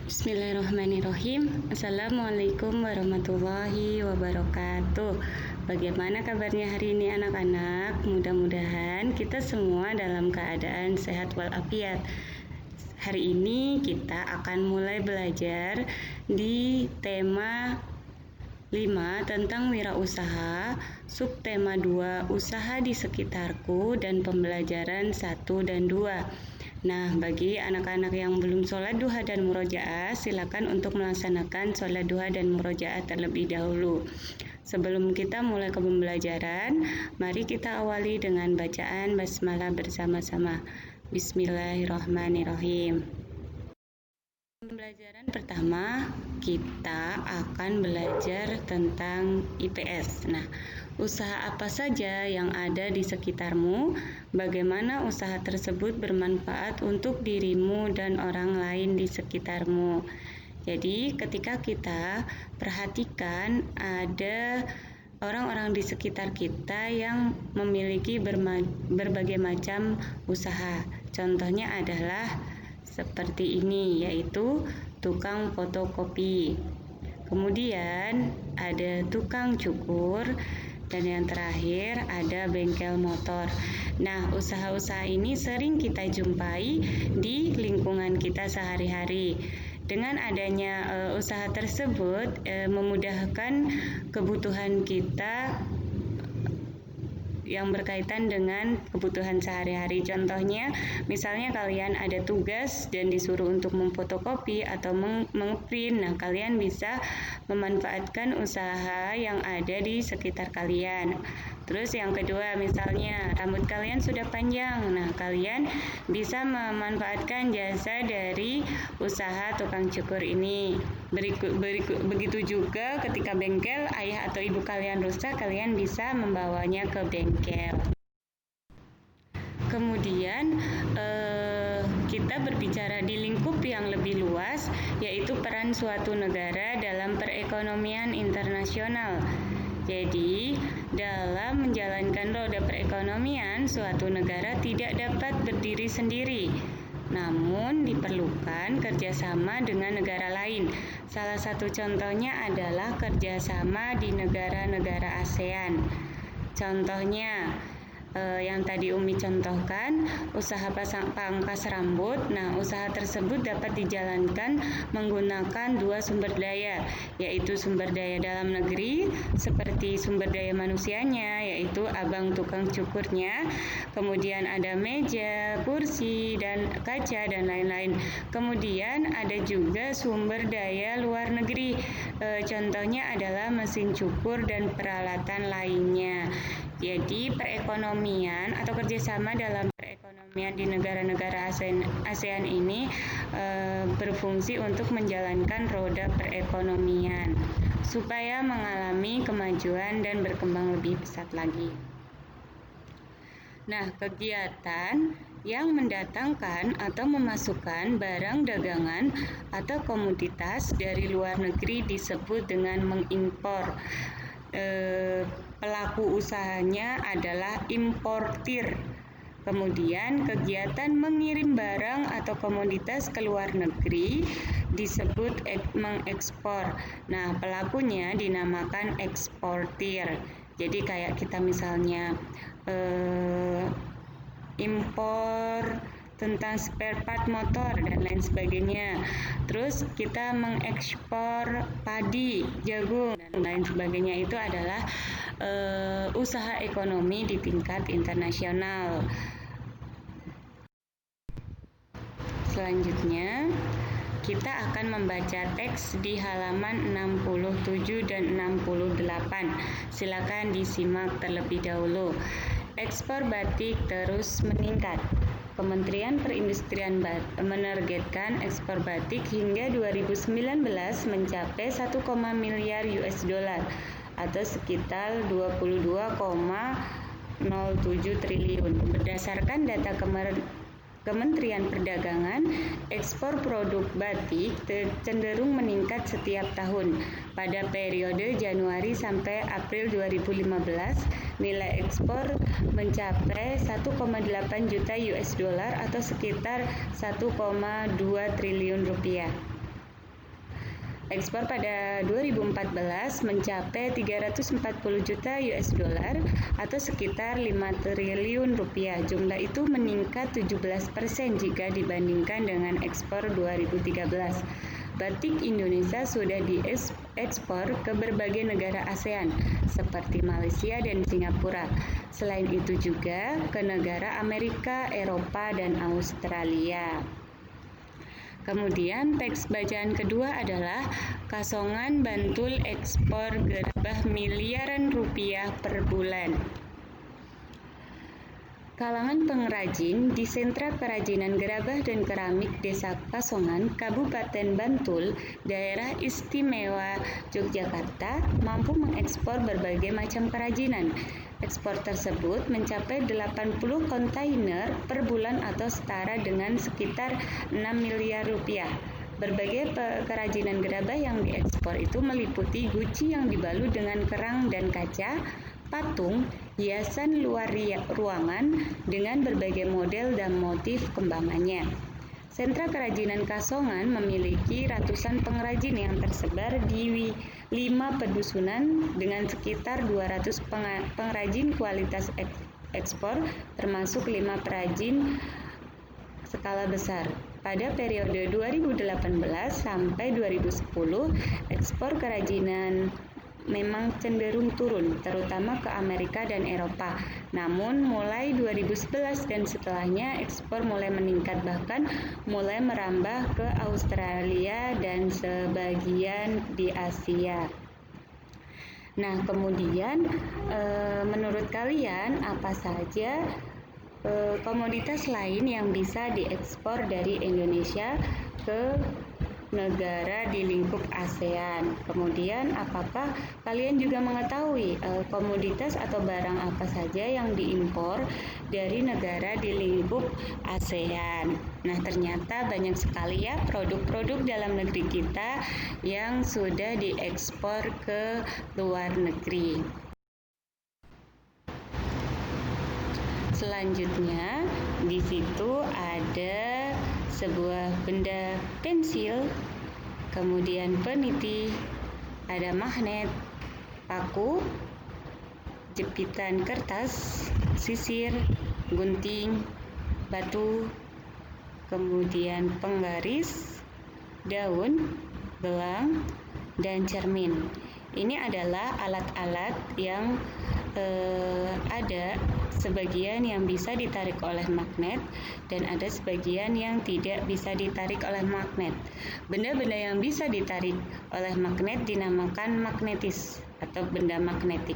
Bismillahirrahmanirrahim. Assalamualaikum warahmatullahi wabarakatuh. Bagaimana kabarnya hari ini anak-anak? Mudah-mudahan kita semua dalam keadaan sehat walafiat. Hari ini kita akan mulai belajar di tema 5 tentang wirausaha, subtema 2 usaha di sekitarku, dan pembelajaran 1 dan 2. Nah, bagi anak-anak yang belum sholat duha dan murojaah, silakan untuk melaksanakan sholat duha dan murojaah terlebih dahulu. Sebelum kita mulai ke pembelajaran, mari kita awali dengan bacaan basmalah bersama-sama. Bismillahirrahmanirrahim. Pembelajaran pertama, kita akan belajar tentang IPS. Nah, usaha apa saja yang ada di sekitarmu, bagaimana usaha tersebut bermanfaat untuk dirimu dan orang lain di sekitarmu. Jadi, ketika kita perhatikan ada orang-orang di sekitar kita yang memiliki berbagai macam usaha. Contohnya adalah seperti ini, yaitu tukang fotokopi. Kemudian ada tukang cukur, dan yang terakhir ada bengkel motor. Nah, usaha-usaha ini sering kita jumpai di lingkungan kita sehari-hari. Dengan adanya usaha tersebut memudahkan kebutuhan kita yang berkaitan dengan kebutuhan sehari-hari. Contohnya, misalnya kalian ada tugas dan disuruh untuk memfotokopi atau mengprint. Nah, kalian bisa memanfaatkan usaha yang ada di sekitar kalian. Terus yang kedua, misalnya rambut kalian sudah panjang. Nah, kalian bisa memanfaatkan jasa dari usaha tukang cukur ini. Begitu juga ketika bengkel ayah atau ibu kalian rusak, kalian bisa membawanya ke bengkel. Kemudian kita berbicara di lingkup yang lebih luas, yaitu peran suatu negara dalam perekonomian internasional. Jadi, dalam menjalankan roda perekonomian, suatu negara tidak dapat berdiri sendiri, namun diperlukan kerjasama dengan negara lain. Salah satu contohnya adalah kerjasama di negara-negara ASEAN. Contohnya, yang tadi Umi contohkan, usaha pangkas rambut. Nah, usaha tersebut dapat dijalankan menggunakan dua sumber daya, yaitu sumber daya dalam negeri, seperti sumber daya manusianya, yaitu abang tukang cukurnya, kemudian ada meja, kursi, dan kaca, dan lain-lain. Kemudian ada juga sumber daya luar negeri, contohnya adalah mesin cukur dan peralatan lainnya. Jadi, perekonomian atau kerjasama dalam perekonomian di negara-negara ASEAN ini berfungsi untuk menjalankan roda perekonomian supaya mengalami kemajuan dan berkembang lebih pesat lagi. Nah, kegiatan yang mendatangkan atau memasukkan barang dagangan atau komoditas dari luar negeri disebut dengan mengimpor. Pelaku usahanya adalah importir. Kemudian kegiatan mengirim barang atau komoditas ke luar negeri disebut mengekspor. Nah, pelakunya dinamakan eksportir. Jadi kayak kita misalnya impor tentang spare part motor dan lain sebagainya. Terus kita mengekspor padi, jagung, dan lain sebagainya. Itu adalah usaha ekonomi di tingkat internasional. Selanjutnya, kita akan membaca teks di halaman 67 dan 68. Silakan disimak terlebih dahulu. Ekspor batik terus meningkat. Kementerian Perindustrian menargetkan ekspor batik hingga 2019 mencapai 1, miliar US dollar atau sekitar 22,07 triliun. Berdasarkan data Kementerian Perdagangan, ekspor produk batik cenderung meningkat setiap tahun. Pada periode Januari sampai April 2015, nilai ekspor mencapai 1,8 juta US dollar atau sekitar 1,2 triliun rupiah. Ekspor pada 2014 mencapai 340 juta US dollar atau sekitar 5 triliun rupiah. Jumlah itu meningkat 17% jika dibandingkan dengan ekspor 2013. Batik Indonesia sudah diekspor ke berbagai negara ASEAN seperti Malaysia dan Singapura. Selain itu juga ke negara Amerika, Eropa, dan Australia. Kemudian teks bacaan kedua adalah Kasongan Bantul ekspor gerabah miliaran rupiah per bulan. Kalangan pengrajin di Sentra Kerajinan Gerabah dan Keramik Desa Kasongan, Kabupaten Bantul, Daerah Istimewa Yogyakarta, mampu mengekspor berbagai macam kerajinan. Ekspor tersebut mencapai 80 kontainer per bulan atau setara dengan sekitar 6 miliar rupiah. Berbagai kerajinan gerabah yang diekspor itu meliputi guci yang dibalut dengan kerang dan kaca, patung, hiasan luar ruangan dengan berbagai model dan motif kembangannya. Sentra Kerajinan Kasongan memiliki ratusan pengrajin yang tersebar di 5 pedusunan dengan sekitar 200 pengrajin kualitas ekspor, termasuk 5 perajin skala besar. Pada periode 2018 sampai 2010, ekspor kerajinan memang cenderung turun, terutama ke Amerika dan Eropa. Namun mulai 2011 dan setelahnya ekspor mulai meningkat, bahkan mulai merambah ke Australia dan sebagian di Asia. Nah, kemudian menurut kalian apa saja komoditas lain yang bisa diekspor dari Indonesia ke negara di lingkup ASEAN? Kemudian apakah kalian juga mengetahui komoditas atau barang apa saja yang diimpor dari negara di lingkup ASEAN? Nah, ternyata banyak sekali ya produk-produk dalam negeri kita yang sudah diekspor ke luar negeri. Selanjutnya, di situ ada sebuah benda pensil, kemudian peniti, ada magnet, paku, jepitan kertas, sisir, gunting, batu, kemudian penggaris, daun, gelang, dan cermin. Ini adalah alat-alat yang ada sebagian yang bisa ditarik oleh magnet dan ada sebagian yang tidak bisa ditarik oleh magnet. Benda-benda yang bisa ditarik oleh magnet dinamakan magnetis atau benda magnetik.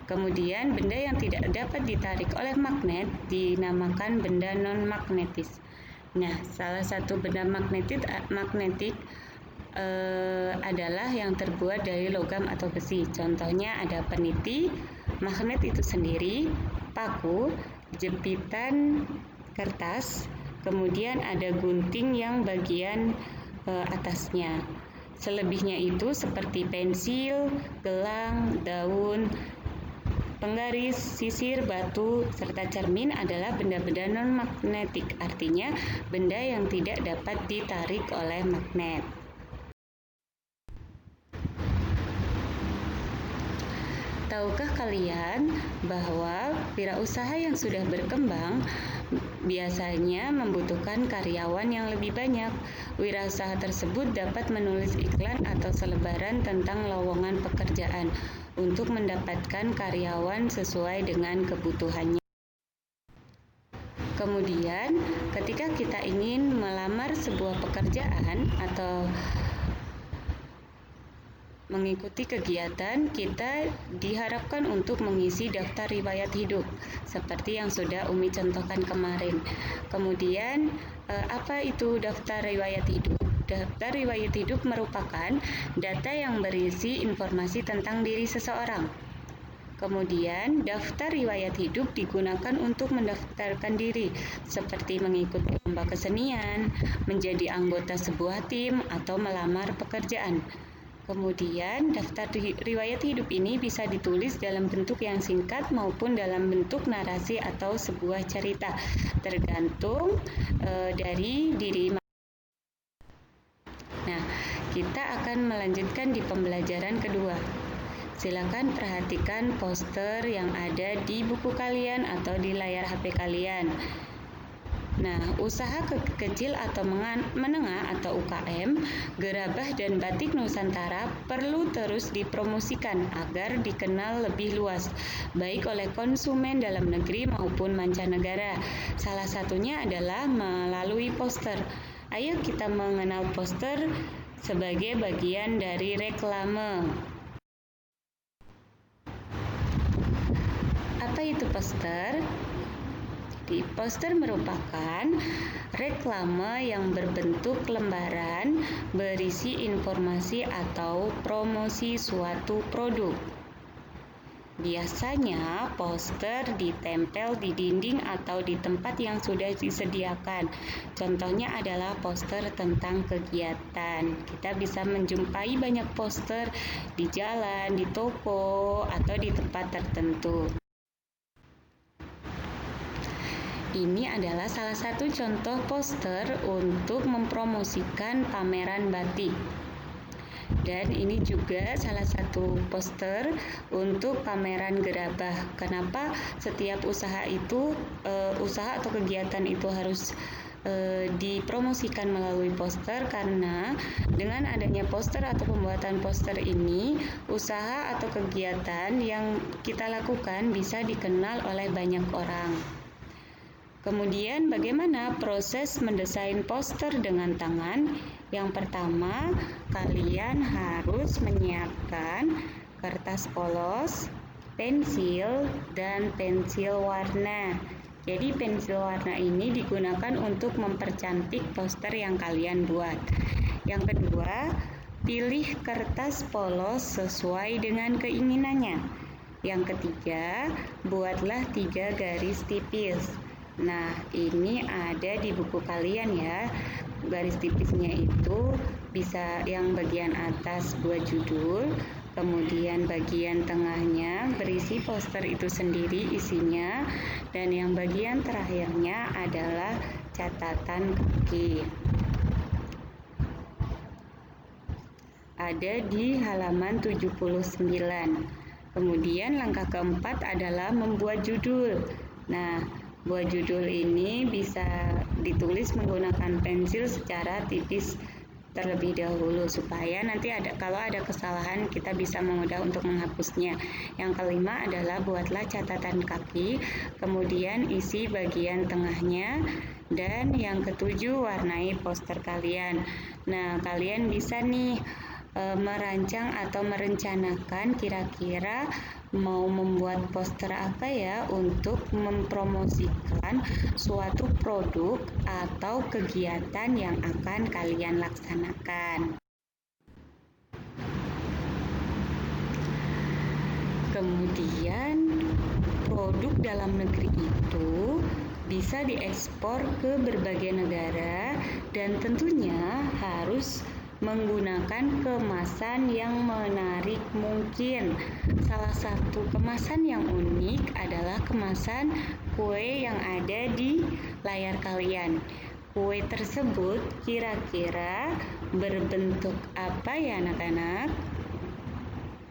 Kemudian benda yang tidak dapat ditarik oleh magnet dinamakan benda non-magnetis. Nah, salah satu benda magnetik adalah yang terbuat dari logam atau besi. Contohnya ada peniti, magnet itu sendiri, paku, jepitan kertas, kemudian ada gunting yang bagian atasnya. Selebihnya itu seperti pensil, gelang, daun, penggaris, sisir, batu, serta cermin adalah benda-benda non-magnetik, artinya benda yang tidak dapat ditarik oleh magnet. Tahukah kalian bahwa wirausaha yang sudah berkembang biasanya membutuhkan karyawan yang lebih banyak? Wirausaha tersebut dapat menulis iklan atau selebaran tentang lowongan pekerjaan untuk mendapatkan karyawan sesuai dengan kebutuhannya. Kemudian, ketika kita ingin melamar sebuah pekerjaan atau mengikuti kegiatan, kita diharapkan untuk mengisi daftar riwayat hidup seperti yang sudah Umi contohkan kemarin. Kemudian apa itu daftar riwayat hidup? Daftar riwayat hidup merupakan data yang berisi informasi tentang diri seseorang. Kemudian daftar riwayat hidup digunakan untuk mendaftarkan diri seperti mengikuti lomba kesenian, menjadi anggota sebuah tim, atau melamar pekerjaan. Kemudian, daftar riwayat hidup ini bisa ditulis dalam bentuk yang singkat maupun dalam bentuk narasi atau sebuah cerita, tergantung dari diri. Nah, kita kita akan melanjutkan di pembelajaran kedua. Silakan perhatikan poster yang ada di buku kalian atau di layar HP kalian. Nah, usaha kecil atau menengah atau UKM, gerabah dan batik Nusantara perlu terus dipromosikan agar dikenal lebih luas, baik oleh konsumen dalam negeri maupun mancanegara. Salah satunya adalah melalui poster. Ayo kita mengenal poster sebagai bagian dari reklame. Apa itu poster? Di poster merupakan reklame yang berbentuk lembaran berisi informasi atau promosi suatu produk. Biasanya poster ditempel di dinding atau di tempat yang sudah disediakan. Contohnya adalah poster tentang kegiatan. Kita bisa menjumpai banyak poster di jalan, di toko, atau di tempat tertentu. Ini adalah salah satu contoh poster untuk mempromosikan pameran batik. Dan ini juga salah satu poster untuk pameran gerabah. Kenapa setiap usaha atau kegiatan itu harus dipromosikan melalui poster? Karena dengan adanya poster atau pembuatan poster ini, usaha atau kegiatan yang kita lakukan bisa dikenal oleh banyak orang. Kemudian bagaimana proses mendesain poster dengan tangan? Yang pertama, kalian harus menyiapkan kertas polos, pensil, dan pensil warna. Jadi pensil warna ini digunakan untuk mempercantik poster yang kalian buat. Yang kedua, pilih kertas polos sesuai dengan keinginannya. Yang ketiga, buatlah 3 garis tipis. Nah, ini ada di buku kalian ya. Garis tipisnya itu bisa yang bagian atas buat judul, kemudian bagian tengahnya berisi poster itu sendiri isinya, dan yang bagian terakhirnya adalah catatan kaki. Ada di halaman 79. Kemudian langkah keempat adalah membuat judul. Nah, buat judul ini bisa ditulis menggunakan pensil secara tipis terlebih dahulu supaya nanti kalau ada kesalahan kita bisa mudah untuk menghapusnya. Yang kelima adalah buatlah catatan kaki, kemudian isi bagian tengahnya, dan yang ketujuh warnai poster kalian. Nah, kalian bisa nih merancang atau merencanakan kira-kira mau membuat poster apa ya untuk mempromosikan suatu produk atau kegiatan yang akan kalian laksanakan. Kemudian produk dalam negeri itu bisa diekspor ke berbagai negara dan tentunya harus menggunakan kemasan yang menarik mungkin. Salah satu kemasan yang unik adalah kemasan kue yang ada di layar kalian. Kue tersebut kira-kira berbentuk apa ya anak-anak?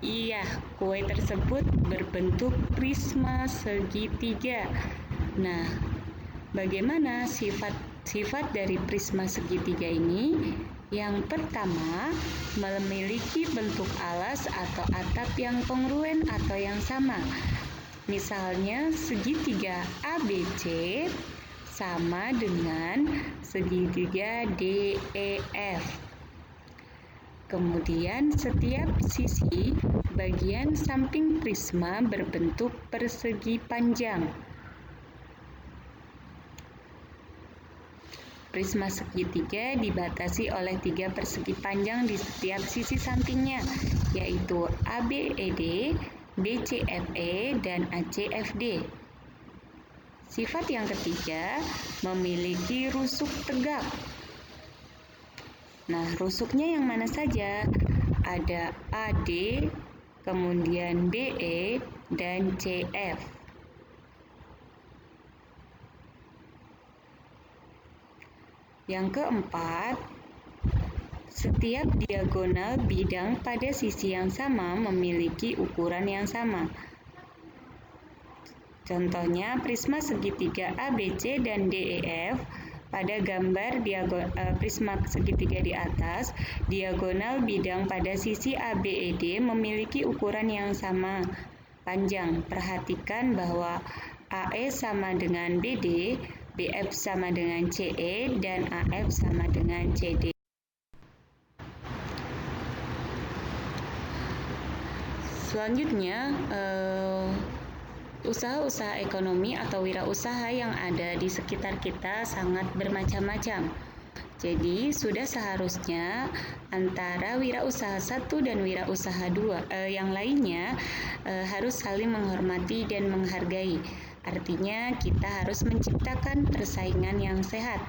Iya, kue tersebut berbentuk prisma segitiga. Nah, bagaimana sifat dari prisma segitiga ini? Yang pertama, memiliki bentuk alas atau atap yang kongruen atau yang sama. Misalnya, segitiga ABC sama dengan segitiga DEF. Kemudian, setiap sisi bagian samping prisma berbentuk persegi panjang. Prisma segitiga dibatasi oleh 3 persegi panjang di setiap sisi sampingnya, yaitu ABED, BCFE, dan ACFD. Sifat yang ketiga, memiliki rusuk tegak. Nah, rusuknya yang mana saja? Ada AD, kemudian BE, dan CF. Yang keempat, Setiap diagonal bidang pada sisi yang sama memiliki ukuran yang sama. Contohnya, prisma segitiga ABC dan DEF. Pada gambar prisma segitiga di atas, diagonal bidang pada sisi ABED memiliki ukuran yang sama, panjang. Perhatikan bahwa AE sama dengan BD, BF sama dengan CE, dan AF sama dengan CD. Selanjutnya, usaha-usaha ekonomi atau wirausaha yang ada di sekitar kita sangat bermacam-macam. Jadi, sudah seharusnya antara wirausaha satu dan wirausaha yang lainnya harus saling menghormati dan menghargai. Artinya, kita harus menciptakan persaingan yang sehat,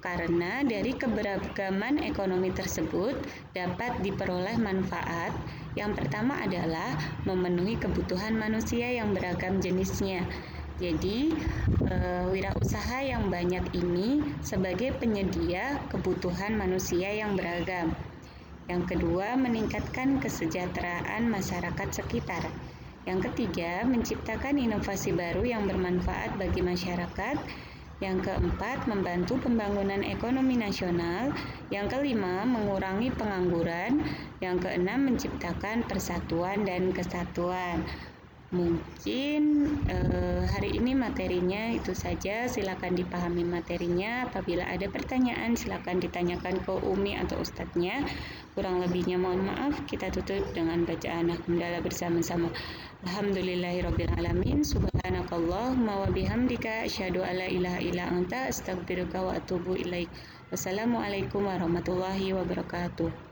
karena dari keberagaman ekonomi tersebut dapat diperoleh manfaat. Yang pertama adalah memenuhi kebutuhan manusia yang beragam jenisnya. Jadi, wirausaha yang banyak ini sebagai penyedia kebutuhan manusia yang beragam. Yang kedua, meningkatkan kesejahteraan masyarakat sekitar. Yang ketiga, menciptakan inovasi baru yang bermanfaat bagi masyarakat. Yang keempat, membantu pembangunan ekonomi nasional. Yang kelima, mengurangi pengangguran. Yang keenam, menciptakan persatuan dan kesatuan. Mungkin hari ini materinya itu saja. Silakan dipahami materinya. Apabila ada pertanyaan, silakan ditanyakan ke Umi atau Ustadznya. Kurang lebihnya mohon maaf. Kita tutup dengan bacaan hamdalah bersama-sama. Alhamdulillahirabbil alamin. Subhanakallahumma wa bihamdika asyhadu an la ilaha illa anta astaghfiruka wa atubu ilaik. Wassalamualaikum warahmatullahi wabarakatuh.